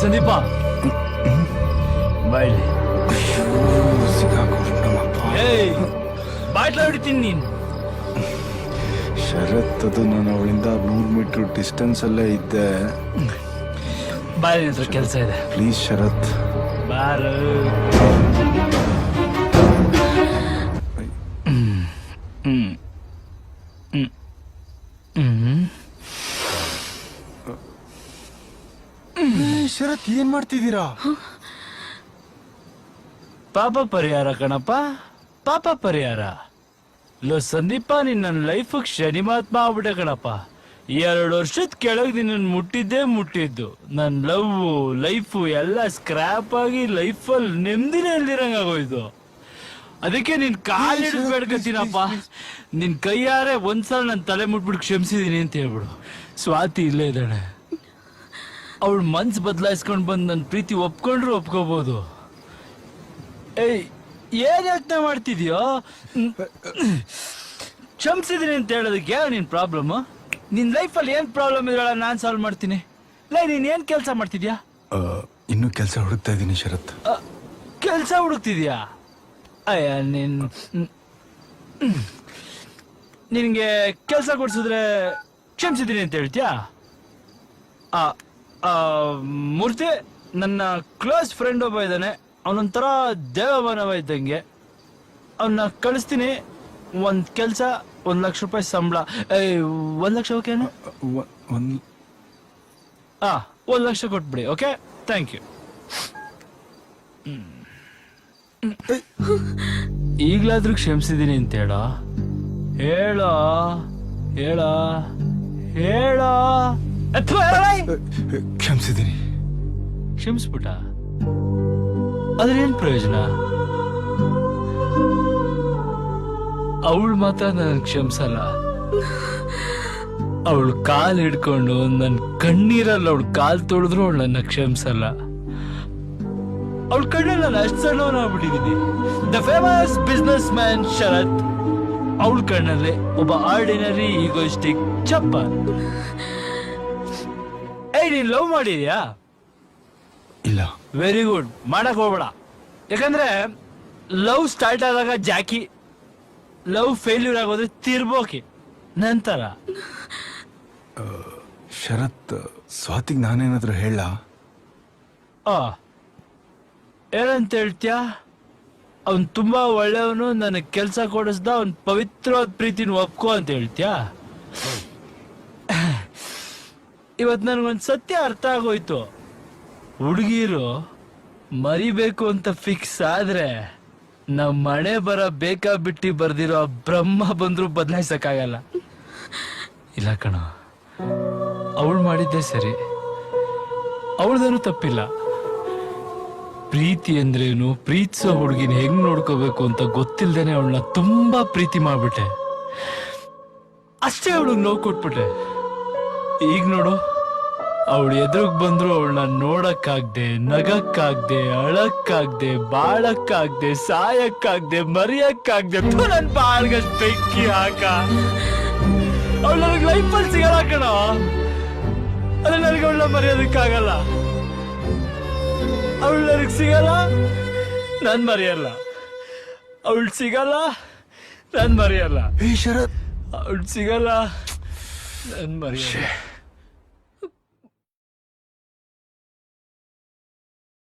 ಸಂದೀಪ ಬಾಯ್ಲಿ. ಏಯ್ ಬಾಟ್ಲ ಹೊಡಿತೀನಿ ನೀನ್. ಶರತ್, ಅದು ನಾನು ಅವಳಿಂದ 100 ಮೀಟರ್ ಡಿಸ್ಟೆನ್ಸ್ ಅಲ್ಲೇ ಇದ್ದೆ. ಬಾಯ್ ಹತ್ರ ಕೆಲಸ ಇದೆ. ಪ್ಲೀಸ್ ಶರತ್. ಬಾರು. ಶರತ್, ಏನ್ ಮಾಡ್ತಿದ್ದೀರಾ? ಪಾಪ ಪರಿಹಾರ ಕಣಪ್ಪ, ಪಾಪ ಪರಿಹಾರ. ಲೋ ಸಂದೀಪ, ನೀನ್ ನನ್ನ ಲೈಫ್ ಶನಿ ಮಹಾತ್ಮ ಆಗ್ಬಿಟ್ಟೆ ಕಣಪ್ಪ. 2 ವರ್ಷದ ಕೆಳಗೆ ನಿನ್ನ ಮುಟ್ಟಿದ್ದು. ನನ್ನ ಲೈಫು ಎಲ್ಲ ಸ್ಕ್ರಾಪ್ ಆಗಿ ಲೈಫಲ್ಲಿ ನೆಮ್ಮದಿನೇ ಇಲ್ದಿರಂಗಾಗೋಯ್ತು. ಅದಕ್ಕೆ ನಿನ್ ಕಾಲ್ ಹಿಡಿದು ಬೇಡ್ಕತ್ತೀನಪ್ಪ, ನಿನ್ ಕೈಯಾರೆ ಒಂದ್ಸಲ ನನ್ನ ತಲೆ ಮುಟ್ಬಿಟ್ಟು ಕ್ಷಮಿಸಿದೀನಿ ಅಂತ ಹೇಳ್ಬಿಡು. ಸ್ವಾತಿ ಇಲ್ಲೇ ಇದ್ದಾಳೆ. ಅವಳು ಮನ್ಸು ಬದಲಾಯಿಸ್ಕೊಂಡು ಬಂದು ನನ್ನ ಪ್ರೀತಿ ಒಪ್ಕೊಂಡ್ರು ಒಪ್ಕೋಬಹುದು. ಏಯ್, ಏನ್ ಯೋಚನೆ ಮಾಡ್ತಿದ್ಯೋ? ಕ್ಷಮಿಸಿದೀನಿ ಅಂತ ಹೇಳೋದಕ್ಕೆ ನಿನ್ ಪ್ರಾಬ್ಲಮ್? ನಿನ್ ಲೈಫಲ್ಲಿ ಏನ್ ಪ್ರಾಬ್ಲಮ್ ಇದ್ರಲ್ಲ, ನಾನ್ ಸಾಲ್ವ್ ಮಾಡ್ತೀನಿ. ನೀನ್ ಏನ್ ಕೆಲಸ ಮಾಡ್ತಿದ್ಯಾ? ಇನ್ನೂ ಕೆಲಸ ಹುಡುಕ್ತಾ ಇದ್ದೀನಿ ಶರತ್. ಕೆಲಸ ಹುಡುಕ್ತಿದ್ಯಾ? ಅಯ್ಯ, ನಿನ್ಗೆ ಕೆಲಸ ಕೊಡ್ಸಿದ್ರೆ ಕ್ಷಮಿಸಿದೀನಿ ಅಂತ ಹೇಳ್ತೀಯಾ? ಮೂರ್ತಿ, ನನ್ನ ಕ್ಲೋಸ್ ಫ್ರೆಂಡ್ ಒಬ್ಬ ಇದ್ದಾನೆ, ಅವನೊಂಥರ ದೇವಮಾನವ ಇದ್ದಂಗೆ. ಅವನ್ನ ಕಳಿಸ್ತೀನಿ. ಒಂದ್ ಕೆಲಸ, 1 ಲಕ್ಷ ರೂಪಾಯಿ ಸಂಬಳ. 1 ಲಕ್ಷ ಓಕೆನಾ? 1 ಲಕ್ಷ ಕೊಟ್ಬಿಡಿ. Okay, thank you. ಈಗ್ಲಾದ್ರೂ ಕ್ಷಮಿಸಿದೀನಿ ಅಂತ ಹೇಳೋ. ಹೇಳೋ. ಕ್ಷಮಿಸಿದ್ದೀನಿ. ಕ್ಷಮಿಸ್ಬಿಟ್ಟ? ಅದ್ರೇನ್ ಪ್ರಯೋಜನ? ಅವಳು ಮಾತ್ರ ನನ್ ಕ್ಷಮಿಸಲ್ಲ. ಅವಳು ಕಾಲ್ ಹಿಡ್ಕೊಂಡು ನನ್ ಕಣ್ಣೀರಲ್ಲಿ ಅವಳು ಕಾಲ್ ತೊಳೆದ್ರು ಅವಳು ನನ್ನ ಕ್ಷಮಿಸಲ್ಲ. ಅವಳ ಕಣ್ಣಲ್ಲಿ ನಾನು ಅಷ್ಟು ಸಣ್ಣವನಾಗ್ಬಿಟ್ಟಿದ್ದೀನಿ. ದ ಫೇಮಸ್ ಬಿಸ್ನೆಸ್ ಮ್ಯಾನ್ ಶರತ್, ಅವಳ ಕಣ್ಣಲ್ಲಿ ಒಬ್ಬ ಆರ್ಡಿನರಿ ಈಗೋಯಿಸ್ಟಿಕ್ ಚಪ್ಪ. ನೀನ್ ಲವ್ ಮಾಡಿದ್ಯಾ? ಇಲ್ಲ. Very good. ಮಾಡಕ್ ಹೋಗ್ಬೇಡ. ಯಾಕಂದ್ರೆ ಲವ್ ಸ್ಟಾರ್ಟ್ ಆದಾಗ ಜಾಕಿ, ಲವ್ ಫೇಲ್ಯೂರ್ ಆಗೋದ್ರೆ ತಿರ್ಬೋಕಿ. ನಂತರ ಶರತ್, ಸ್ವಾತಿಗ್ ನಾನೇನಾದ್ರೂ ಹೇಳ? ಏನಂತ ಹೇಳ್ತೀಯ? ಅವನ್ ತುಂಬಾ ಒಳ್ಳೆಯವನು, ನನಗೆ ಕೆಲಸ ಕೊಡಿಸ್ದ, ಅವನ್ ಪವಿತ್ರವಾದ ಪ್ರೀತಿನ ಒಪ್ಕೋ ಅಂತ ಹೇಳ್ತೀಯ? ಇವತ್ತು ನನಗೊಂದು ಸತ್ಯ ಅರ್ಥ ಆಗೋಯ್ತು. ಹುಡುಗಿರು ಮರಿಬೇಕು ಅಂತ ಫಿಕ್ಸ್ ಆದ್ರೆ ನಮ್ಮ ಮನೆ ಬರ ಬೇಕಾ ಬಿಟ್ಟಿ ಬರ್ದಿರೋ ಬ್ರಹ್ಮ ಬಂದ್ರು ಬದಲಾಯಿಸಕ್ಕಾಗಲ್ಲ. ಇಲ್ಲ ಕಣ, ಅವಳು ಮಾಡಿದ್ದೆ ಸರಿ, ಅವಳದೇನು ತಪ್ಪಿಲ್ಲ. ಪ್ರೀತಿ ಅಂದ್ರೇನು, ಪ್ರೀತಿಸೋ ಹುಡುಗಿನ ಹೆಂಗ್ ನೋಡ್ಕೋಬೇಕು ಅಂತ ಗೊತ್ತಿಲ್ದೇನೆ ಅವಳನ್ನ ತುಂಬಾ ಪ್ರೀತಿ ಮಾಡ್ಬಿಟ್ಟೆ. ಅಷ್ಟೇ ಅವಳಿಗೆ ನೋವು ಕೊಟ್ಬಿಟ್ಟೆ. ಈಗ ನೋಡು, ಅವಳು ಎದುರುಗ್ ಬಂದ್ರು ಅವಳನ್ನ ನೋಡಕ್ಕಾಗ್ದೆ, ನಗಕ್ಕಾಗ್ದೆ, ಅಳಕ್ಕಾಗ್ದೆ, ಬಾಳಕ್ಕಾಗ್ದೆ, ಸಾಯಕ್ಕಾಗ್ದೆ, ಮರಿಯಕ್ಕಾಗ್ದೆ. ನನ್ ಬಾಳ್ಗಷ್ಟು ಬೆಂಕಿ ಹಾಕ. ಅವಳು ನನಗೆ ಲೈಫಲ್ಲಿ ಸಿಗಲ್ಲ ಕಣ. ಅದೇ ನನಗೆ ಅವಳನ್ನ ಮರೆಯೋದಕ್ಕಾಗಲ್ಲ. ಅವಳು ನನಗೆ ಸಿಗಲ್ಲ, ನಾನ್ ಮರೆಯಲ್ಲ. ಅವಳು ಸಿಗಲ್ಲ, ನಾನ್ ಮರೆಯಲ್ಲ. ಶರತ್, ಅವಳು ಸಿಗಲ್ಲ, ನಾನ್ ಮರೆಯಲ್ಲ.